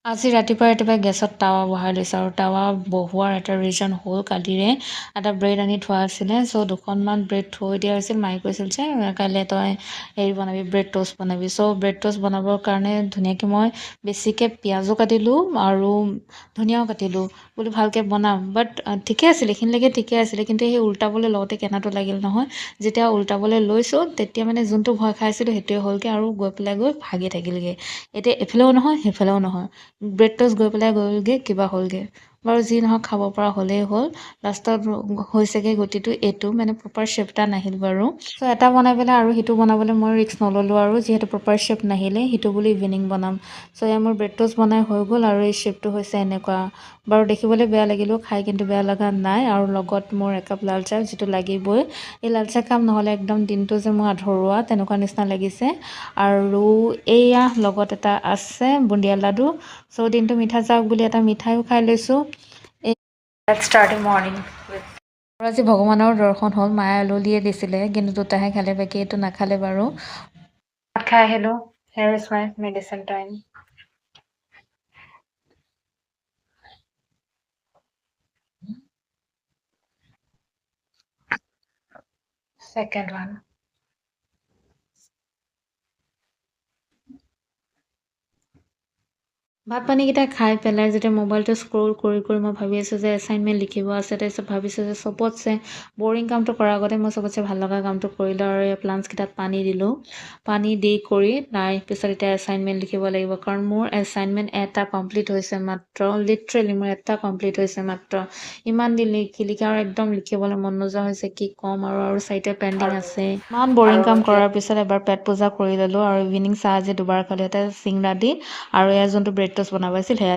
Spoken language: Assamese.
আজি ৰাতিপুৱা গেছত টাৱা বহাই লৈছোঁ আৰু টাৱা বহোৱাৰ এটা ৰিজন হ'ল কালিৰে এটা ব্ৰেড আনি থোৱা আছিলে। চ' দুখনমান ব্ৰেড থৈ দিয়া হৈছিল। মায়ে কৈছিল যে কাইলৈ তই হেৰি বনাবি, ব্ৰেড ট'ষ্ট বনাবি। চ' ব্ৰেড ট'ষ্ট বনাবৰ কাৰণে ধুনীয়াকৈ মই বেছিকৈ পিঁয়াজো কাটিলোঁ আৰু ধনিয়াও কাটিলোঁ বোলো ভালকৈ বনাম। বাট ঠিকে আছিলে, এইখিনিলৈকে ঠিকে আছিলে, কিন্তু সেই উল্টাবলৈ লওঁতে কেনেটো লাগিল নহয়। যেতিয়া উল্টাবলৈ লৈছোঁ তেতিয়া মানে যোনটো ভয় খাইছিলোঁ সেইটোৱে হ'লগৈ আৰু গৈ ভাগি থাকিলগৈ। এতিয়া এইফালেও নহয় সেইফালেও নহয়, ব্ৰেড ট'ষ্ট গ'লগৈ কিবা হ'লগৈ। বাৰু যি নহওক খাব পৰা হ'লেই হ'ল। লাষ্টত হৈছেগৈ গতিটো এইটো, মানে প্ৰপাৰ শ্বেপ এটা নাহিল বাৰু। চ' এটা বনাই পেলাই আৰু সিটো বনাবলৈ মই ৰিস্ক নল'লোঁ আৰু, যিহেতু প্ৰপাৰ শ্বেপ নাহিলে সিটো বুলি ইভিনিং বনাম। চ' এয়া মোৰ ব্ৰেড ট'ষ্ট বনাই হৈ গ'ল আৰু এই শ্বেপটো হৈছে এনেকুৱা। বাৰু দেখিবলৈ বেয়া লাগিলেও খাই কিন্তু বেয়া লগা নাই। আৰু লগত মোৰ একাপ লাল চাহ, যিটো লাগিবই। এই লাল চাহ কাপ নহ'লে একদম দিনটো যে মোৰ আধৰুৱা তেনেকুৱা নিচিনা লাগিছে। আৰু এইয়া লগত এটা আছে বুন্দিয়া লাডু। চ' দিনটো মিঠা যাওক বুলি এটা মিঠাইও খাই লৈছোঁ। Let's start morning with. আজি ভগৱানৰ দৰ্শন হ'ল। মায়ে আলু দিয়ে দিছিলে, কিন্তু দুটাহে খালে, বাকী এইটো নাখালে বাৰু। ভাত খাই আহিলোঁ। Here is my medicine time. Second one. ভাত পানীকেইটা খাই পেলাই যেতিয়া মোবাইলটো স্ক্ৰল কৰি মই ভাবি আছোঁ যে এছাইনমেণ্ট লিখিব আছে, তাৰপিছত ভাবিছোঁ যে চবতছে বৰিং কামটো কৰাৰ আগতে মই চবতছে ভাল লগা কামটো কৰিলোঁ আৰু এই প্লাণ্টছকেইটাত পানী দিলোঁ। পানী দি কৰি তাৰপিছত এতিয়া এছাইনমেণ্ট লিখিব লাগিব, কাৰণ মোৰ এছাইনমেণ্ট এটা কমপ্লিট হৈছে মাত্ৰ। লিটাৰেলি মোৰ এটা কমপ্লিট হৈছে মাত্ৰ। ইমান দিন লিখি আৰু একদম লিখিবলৈ মন নোযোৱা হৈছে, কি ক'ম আৰু 4টা পেণ্ডিং আছে। ইমান বৰিং কাম কৰাৰ পিছত এবাৰ পেট পূজা কৰি ল'লোঁ আৰু ইভিনিং চাহ আজি দুবাৰ খালোঁ, এটা চিংৰা দি আৰু এয়া যোনটো ব্ৰেড ট'ষ্ট বনাব আছিল সেয়া।